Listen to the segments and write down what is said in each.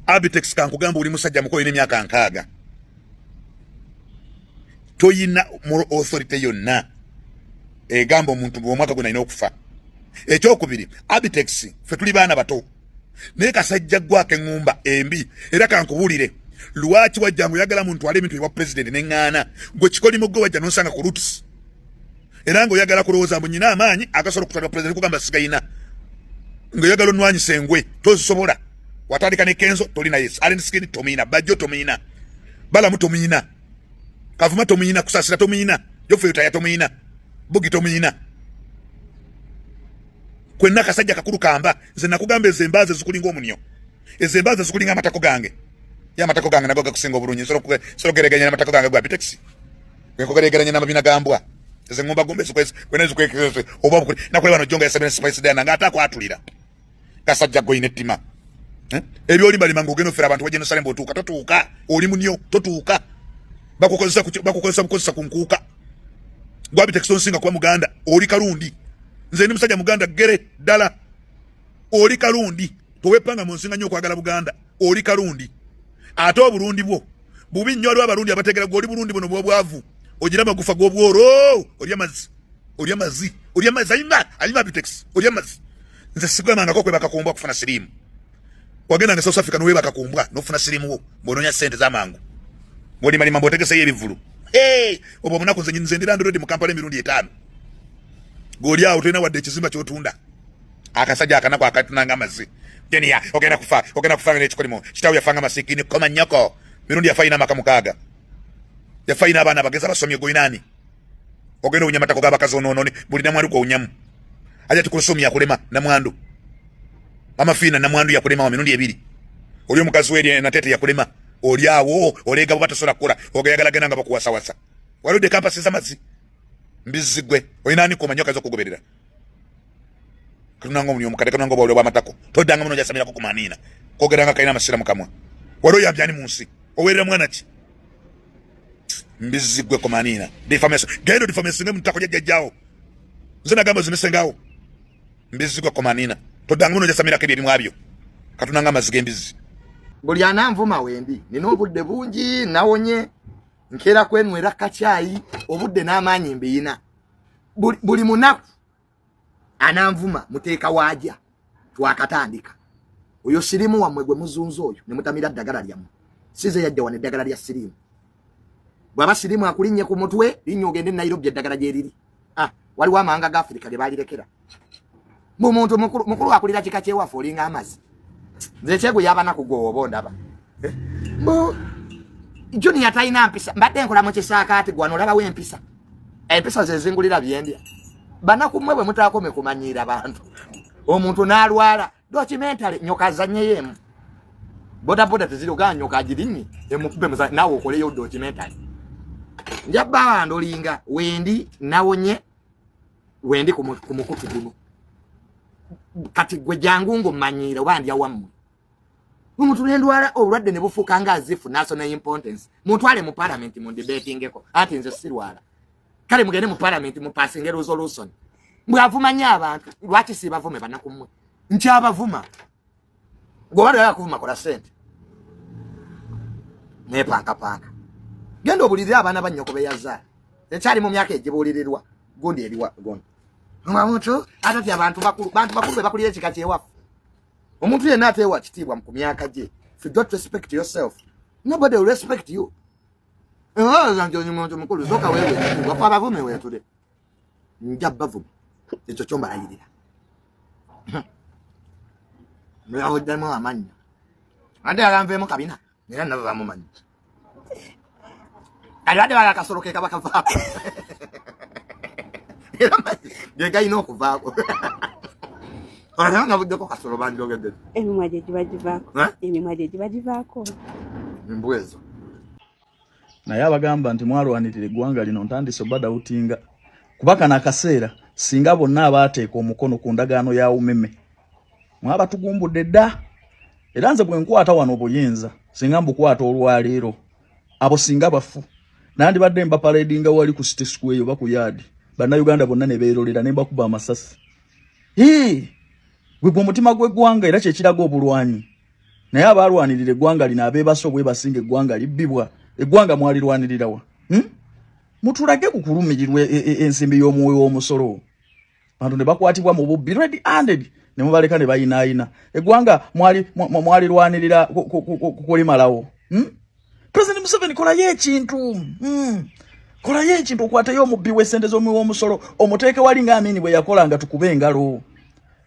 Abitex kankugamba uli musajja muko ine myaka nkaaga. Toyina moral authority yonna. Egamba omuntu bw'omwaka gwe nalina okufa. Ekyokubiri, Abitex ffe tuli baana bato. Naye kasajja gwake ngumba embi era kankubulire. Lwaki wajja nguyagala muntu ale bintu bya president n'engana gwe kikoli mugo wajja nonsanga ku roots. Era ngo yagala kulowooza mbu nyina amaanyi agasobola kutwala president kugamba sigayina. Ngo yagala onwanyi sengwe tozisobola. Watandika ne Kenzo tolina yes. Allen Skin tomina, Bajjo tomina. Balamu tomina. Kavuma tomina, Kusasira tomina. Yofe yotaya tomina. Bugi tomina. Kwenna kasajja kakulu kamba nze nakugamba ezembaze zikulinga omunyo. Ezembaze zikulinga amatako gange. Ya matako gange nago gakusinga obulungi solo gereganya n'amatako gange gwa Abitex. Kwe kugeregeranya n'amabina gambwa. Eze ngomba gombe zikwese kwene zikwekese oba bukuli nakole bano jonga ya 7 spice dana ngata kwatulira. Kasajja go inetima. Ebyo oli bali mangu geno fera abantu waje no salembo tuka totuka oli munyo totuka bakukozesa bukozesa kunkuka gwa Abitex onsinga kwa Muganda oli kalundi nze ni musajja Muganda gere dala oli kalundi towepanga munsinga nyo kwagala Buganda oli kalundi ate oburundi bwo bubi nnyo lwa barundi abategera goli burundi bono bwavu ogira magufa go bworo oli amazi alima Abitex oli amazi nze sigwema ngako kwebaka kuomba kufuna sirimu wagenda nga South Africa nowe bakakumbwa nofuna sirimu wo bononya sente za mangu ngoli mali mambo tegese yebivulu obo munako nze nzendira ndodi mu Kampala emirundi 5 goli awo tena wadde ekizimba kyotunda akasajja akanako akatunanga amazi genia ogenda kufa ne chikolimo kitawu yafanga masikini koma nyoko mirundi yafaina makamukaga yafaina abana bageza basomye goinani ogenda unyamata ko gabakazo nonone buli namwandu ko unyamu aja tukusomya kulema na mwandu amafina na mwandu ya kulema wa mirundi 2 oli omukazi weri na tete ya kulema oli awo olega bata sola kula ogayagala gena nga bakuwasa wasa walode campus zamazi mbizigwe oinani ko manyoka zo kugoberera kunango munyo mukadeka nango bawole bamatako todanga muno jasamira ko kumanina kogeranga kaina masira mukamwa walo yabyani munsi owerera mwana ki mbizigwe ko manina defamation mutako jajjao zina gamba zimesengawo mbizigwe ko manina todanga muno jasamira kebye bimwabyo katunanga mazige mbizi buli ananvuma wendi nino obudde bungi nawonye nkera kwenwera kachai obudde n'amaanyi mbiyina buli munaku ananvuma muteeka waja twakatandika oyo sirimu wamwe gwe muzunzo oyo ne mutamira ddagala lyamu size yajja wane ddagala lya sirimu bwaba sirimu akulinye ku mutwe linyo ogende Nairobi eddagala gye liri waliwo amanga ga Afrika lye balirekera mu muntu mukulu akulira kika kyewafu olinga amazi nze kyego yabana kugowo ndaba Juni yataina mpisa mbadde nkola mu kisaaka ati gwana olaba wempisa empisa ze zingulira byendya bana kumwe bwe mutakome kumanyira abantu omuntu nalwala documentary nyoka zanye yemu boda teziro ga nyoka jirinyi emukube muza nawo okoleyo documentary njaba ndolinga wendi nawonye wendi kumukutu guno kati gwe jangungo manyira wandya wamu umuntu lendwala obulwadde ne bufuka nga azifu national importance mutwale mu parliament mu debatingeko ati nze sirwala kale mugende mu parliament mu passing resolution mbwavumanya abantu lwaki sibavume banakumwe nkyabavuma gobado yakuvuma kola sente ne panka genda obulirira abana banyoko beyaza ekyali mu myaka egibulirirwa gundi eriwa gondo mwamuto atati abantu bakulu bakulira ekika kyewafu omuntu yenna atewa kitibwa mu myaka gye. If you don't respect yourself, nobody will respect you. Zanjo nyumuntu mukulu zoka wewe wakwa bavume wewe tude njaba vume ekyo kyomba ayirira mwaho demo amanya ande agamvemo kabina nera nava mu manyi alade bakasoroke kabakava era ngega ino kuvako Aranga budde ko kasoro banjogedde. Emimwaje jibajivako. Mbwezo. Naye abagamba nti mwalwanirire eggwanga lino ntandise bada utinga. Kubaka n'akaseera singa bonna abaateeka omukono ku ndagaano ya umeme. Mwaba tugumbudde dda. Era nze bwe nkwata wano obuyinza singa mbukwata olwaleero. Abo singa bafu. Nandi badde mba paradinga wali ku City Square oba ku yard. Bannayuganda bonna ne beerolera ne bakuba amasasi. Gwe mutima gw'eggwanga era kye kiraga obulwanyi. naye abalwanirira eggwanga lino abeebaso bwe basinga eggwanga libbibwa eggwanga mwalirwanirira wa mutulage ku kulumirirwa ensimbi y'omuwe w'omusolo bantu ne bakwatibwa mu bubbi red handed ne mubaleka ne bayinaayina eggwanga mwalirwanirira kulimalawo President Museveni kolayo ekintu okwatayo omubbi w'essente z'omuwe w'omusolo omuteeke wali ng'Amini bwe yakolanga tukube engalo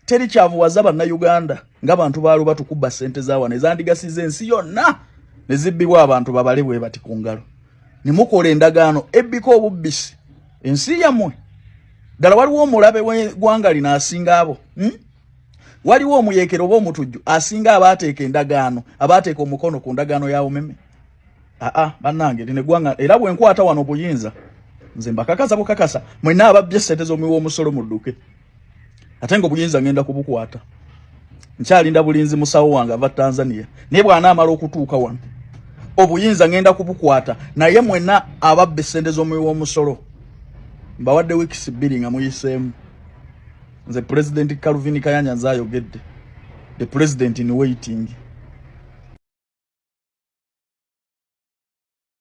teri kyavuwaza bannayuganda ng'abantu baalo batukubba ssente zaawana ezandigasiza ensi yonna ne zibbibwa abantu babale bwe bati ku ngalo ne mukola endagaano ebbika obubbisi ensi yammwe ddala waliwo omulabe w'eggwanga lino asinga abo waliwo omuyeekero oba omutujju asinga abaateeka endagaano abaateeka omukono ku ndagaano ya umeme bannange lino eggwanga era bwe nkwata wano obuyinza nze mbakakasa bukakasa mwenna ababbye essente z'omuwi w'omusolo mudduke ate ng'obuyinza ngenda kubukwata nkyalinda bulinzi musawo wange ava Tanzania naye bw'anaamala okutuuka wano obuyinza ngenda kubukwata naye mwenna ababbe essente z'omuwi w'omusolo mbawadde wiikisi 2 nga muyiseemu nze President Calvin Kayanja nze ayogedde the president in waiting